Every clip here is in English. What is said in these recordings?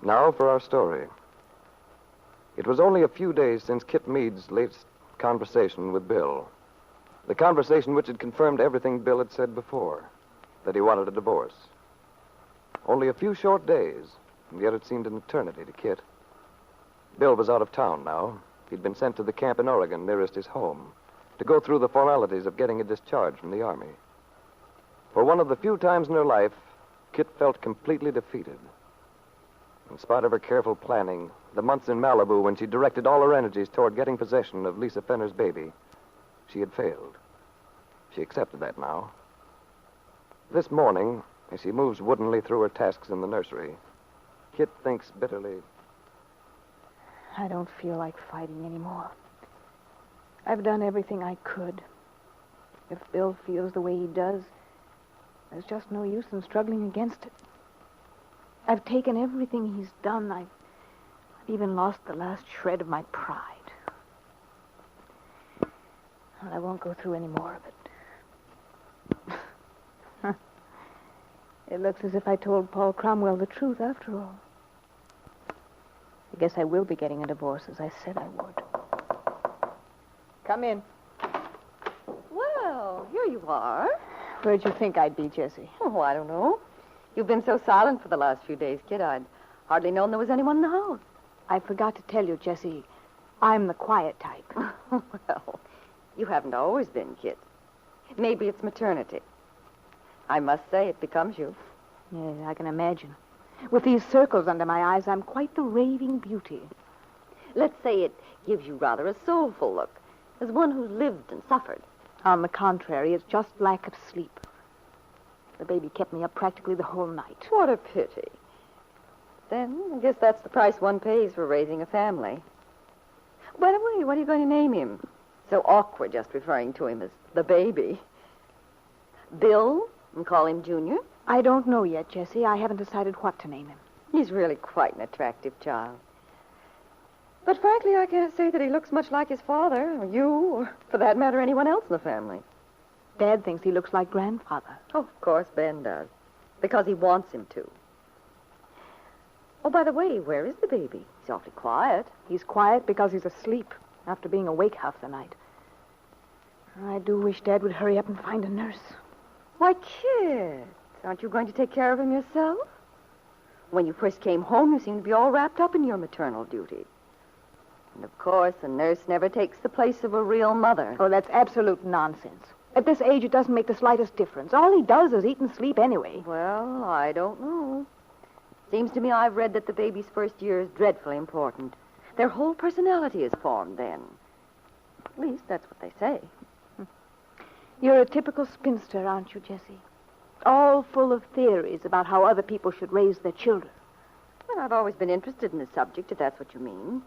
Now for our story. It was only a few days since Kitt Meade's latest conversation with Bill. The conversation which had confirmed everything Bill had said before, that he wanted a divorce. Only a few short days, and yet it seemed an eternity to Kitt. Bill was out of town now. He'd been sent to the camp in Oregon nearest his home to go through the formalities of getting a discharge from the Army. For one of the few times in her life, Kitt felt completely defeated. In spite of her careful planning, the months in Malibu when she directed all her energies toward getting possession of Lisa Fenner's baby, she had failed. She accepted that now. This morning, as she moves woodenly through her tasks in the nursery, Kitt thinks bitterly, I don't feel like fighting anymore. I've done everything I could. If Bill feels the way he does, there's just no use in struggling against it. I've taken everything he's done. I've even lost the last shred of my pride. Well, I won't go through any more of it. It looks as if I told Paul Cromwell the truth after all. I guess I will be getting a divorce, as I said I would. Come in. Well, here you are. Where'd you think I'd be, Jessie? Oh, I don't know. You've been so silent for the last few days, Kid. I'd hardly known there was anyone in the house. I forgot to tell you, Jessie, I'm the quiet type. Well, you haven't always been, Kid. Maybe it's maternity. I must say it becomes you. Yeah, I can imagine. With these circles under my eyes, I'm quite the raving beauty. Let's say it gives you rather a soulful look, as one who's lived and suffered. On the contrary, it's just lack of sleep. The baby kept me up practically the whole night. What a pity. Then I guess that's the price one pays for raising a family. By the way, what are you going to name him? So awkward just referring to him as the baby. Bill? And call him Junior? I don't know yet, Jessie. I haven't decided what to name him. He's really quite an attractive child. But frankly, I can't say that he looks much like his father, or you, or for that matter, anyone else in the family. Dad thinks he looks like Grandfather. Oh, of course, Ben does. Because he wants him to. Oh, by the way, where is the baby? He's awfully quiet. He's quiet because he's asleep after being awake half the night. I do wish Dad would hurry up and find a nurse. Why, Kit, aren't you going to take care of him yourself? When you first came home, you seemed to be all wrapped up in your maternal duty. And, of course, a nurse never takes the place of a real mother. Oh, that's absolute nonsense. At this age, it doesn't make the slightest difference. All he does is eat and sleep anyway. Well, I don't know. Seems to me I've read that the baby's first year is dreadfully important. Their whole personality is formed then. At least that's what they say. You're a typical spinster, aren't you, Jessie? All full of theories about how other people should raise their children. Well, I've always been interested in the subject, if that's what you mean.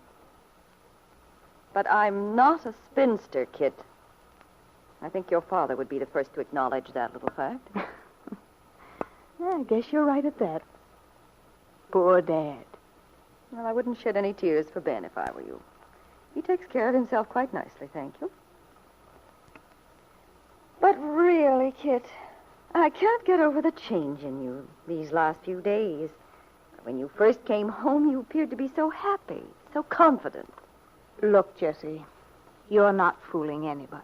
But I'm not a spinster, Kit. I think your father would be the first to acknowledge that little fact. I guess you're right at that. Poor Dad. Well, I wouldn't shed any tears for Ben if I were you. He takes care of himself quite nicely, thank you. But really, Kit, I can't get over the change in you these last few days. When you first came home, you appeared to be so happy, so confident. Look, Jessie, you're not fooling anybody.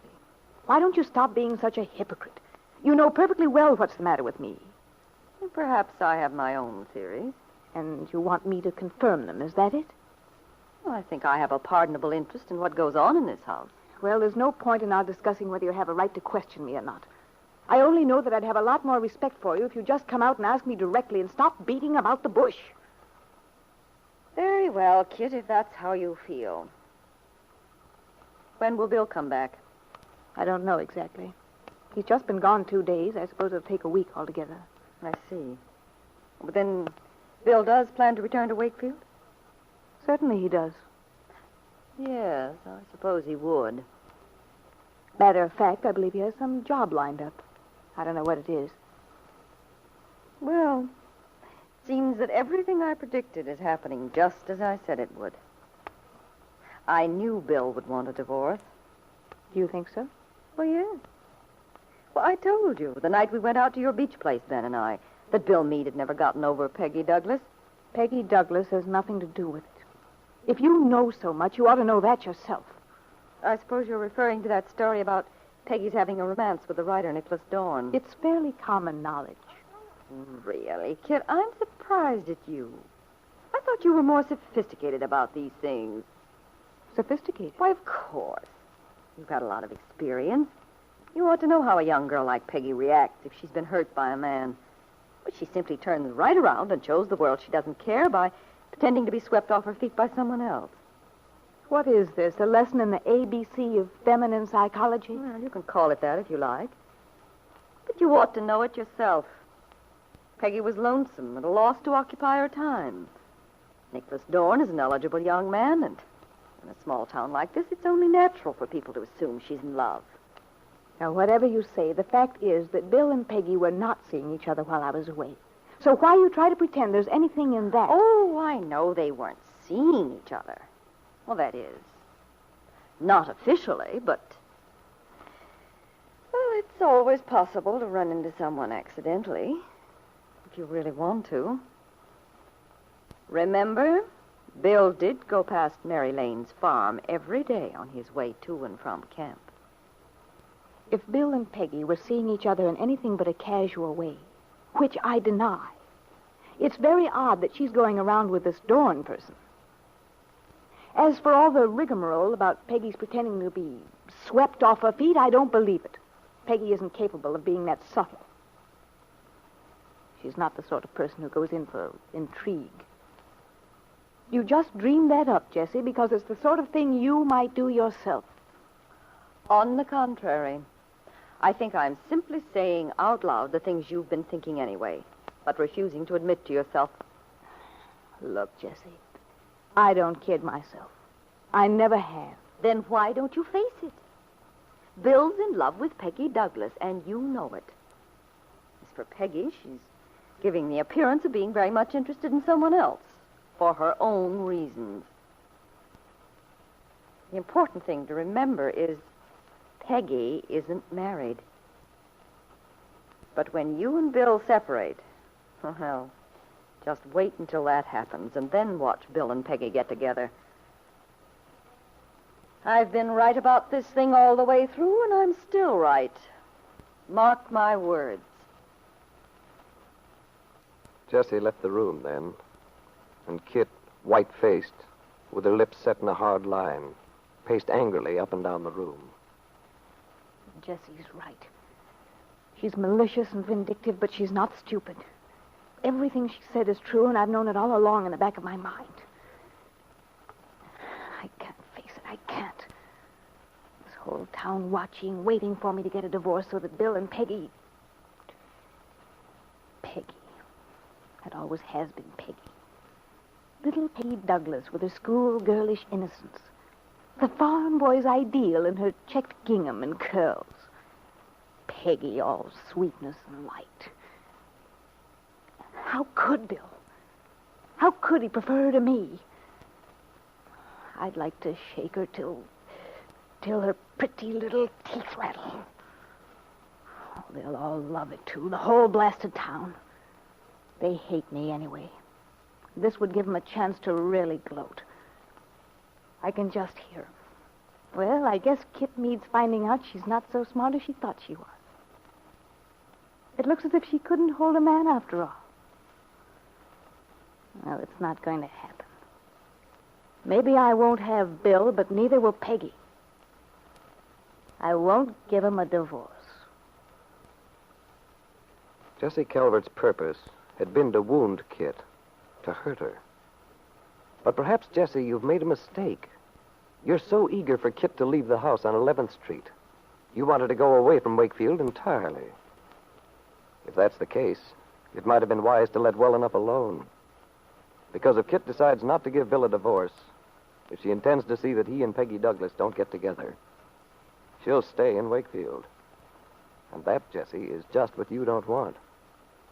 Why don't you stop being such a hypocrite? You know perfectly well what's the matter with me. Perhaps I have my own theories. And you want me to confirm them, is that it? Well, I think I have a pardonable interest in what goes on in this house. Well, there's no point in our discussing whether you have a right to question me or not. I only know that I'd have a lot more respect for you if you just come out and ask me directly and stop beating about the bush. Very well, Kit, if that's how you feel. When will Bill come back? I don't know exactly. He's just been gone 2 days. I suppose it'll take a week altogether. I see. But then Bill does plan to return to Wakefield? Certainly he does. Yes, I suppose he would. Matter of fact, I believe he has some job lined up. I don't know what it is. Well, it seems that everything I predicted is happening just as I said it would. I knew Bill would want a divorce. Do you think so? Well, yes. Well, I told you the night we went out to your beach place, Ben and I, that Bill Meade had never gotten over Peggy Douglas. Peggy Douglas has nothing to do with it. If you know so much, you ought to know that yourself. I suppose you're referring to that story about Peggy's having a romance with the writer Nicholas Dorn. It's fairly common knowledge. Really, Kitt, I'm surprised at you. I thought you were more sophisticated about these things. Sophisticated? Why, of course. You've got a lot of experience. You ought to know how a young girl like Peggy reacts if she's been hurt by a man. But she simply turns right around and shows the world she doesn't care by pretending to be swept off her feet by someone else. What is this, a lesson in the ABC of feminine psychology? Well, you can call it that if you like. But you ought to know it yourself. Peggy was lonesome, at a loss to occupy her time. Nicholas Dorn is an eligible young man, and in a small town like this, it's only natural for people to assume she's in love. Now, whatever you say, the fact is that Bill and Peggy were not seeing each other while I was away. So why you try to pretend there's anything in that? Oh, I know they weren't seeing each other. Well, that is, not officially, but... Well, it's always possible to run into someone accidentally, if you really want to. Remember, Bill did go past Mary Lane's farm every day on his way to and from camp. If Bill and Peggy were seeing each other in anything but a casual way, which I deny, it's very odd that she's going around with this Dorn person. As for all the rigmarole about Peggy's pretending to be swept off her feet, I don't believe it. Peggy isn't capable of being that subtle. She's not the sort of person who goes in for intrigue. You just dreamed that up, Jessie, because it's the sort of thing you might do yourself. On the contrary, I think I'm simply saying out loud the things you've been thinking anyway, but refusing to admit to yourself. Look, Jessie, I don't kid myself. I never have. Then why don't you face it? Bill's in love with Peggy Douglas, and you know it. As for Peggy, she's giving the appearance of being very much interested in someone else, for her own reasons. The important thing to remember is Peggy isn't married. But when you and Bill separate, well, just wait until that happens, and then watch Bill and Peggy get together. I've been right about this thing all the way through, and I'm still right. Mark my words. Jessie left the room then, and Kitt, white-faced, with her lips set in a hard line, paced angrily up and down the room. Jessie's right. She's malicious and vindictive, but she's not stupid. Everything she said is true, and I've known it all along in the back of my mind. I can't face it. I can't. This whole town watching, waiting for me to get a divorce so that Bill and Peggy... Peggy. That always has been Peggy. Little Peggy Douglas with her schoolgirlish innocence. The farm boy's ideal in her checked gingham and curls. Peggy, all sweetness and light. How could Bill? How could he prefer her to me? I'd like to shake her till her pretty little teeth rattle. Oh, they'll all love it, too, the whole blasted town. They hate me anyway. This would give them a chance to really gloat. I can just hear him. Well, I guess Kitt needs finding out she's not so smart as she thought she was. It looks as if she couldn't hold a man after all. Well, it's not going to happen. Maybe I won't have Bill, but neither will Peggy. I won't give him a divorce. Jessie Calvert's purpose had been to wound Kitt, to hurt her. But perhaps, Jessie, you've made a mistake. You're so eager for Kitt to leave the house on 11th Street. You wanted to go away from Wakefield entirely. If that's the case, it might have been wise to let well enough alone. Because if Kitt decides not to give Bill a divorce, if she intends to see that he and Peggy Douglas don't get together, she'll stay in Wakefield. And that, Jessie, is just what you don't want.